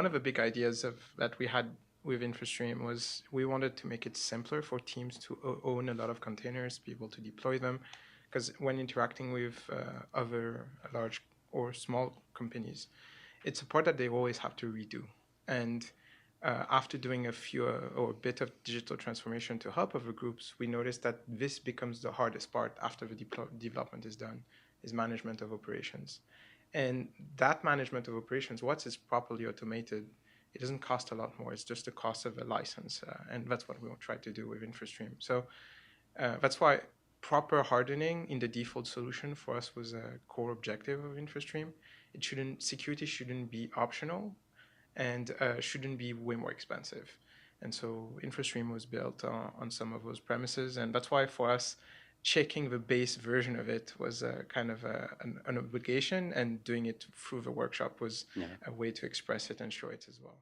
one of the big ideas that we had with Infrastream was we wanted to make it simpler for teams to own a lot of containers, be able to deploy them, because when interacting with other large or small companies, it's a part that they always have to redo. And after doing a few or a bit of digital transformation to help other groups, we noticed that this becomes the hardest part after the development is done, is management of operations. And that management of operations, once it's properly automated, it doesn't cost a lot more. It's just the cost of a license. And that's what we will try to do with Infrastream. So that's why proper hardening in the default solution for us was a core objective of Infrastream. Security shouldn't be optional and shouldn't be way more expensive. And so Infrastream was built on some of those premises. And that's why for us, checking the base version of it was kind of an obligation, and doing it through the workshop was Yeah. a way to express it and show it as well.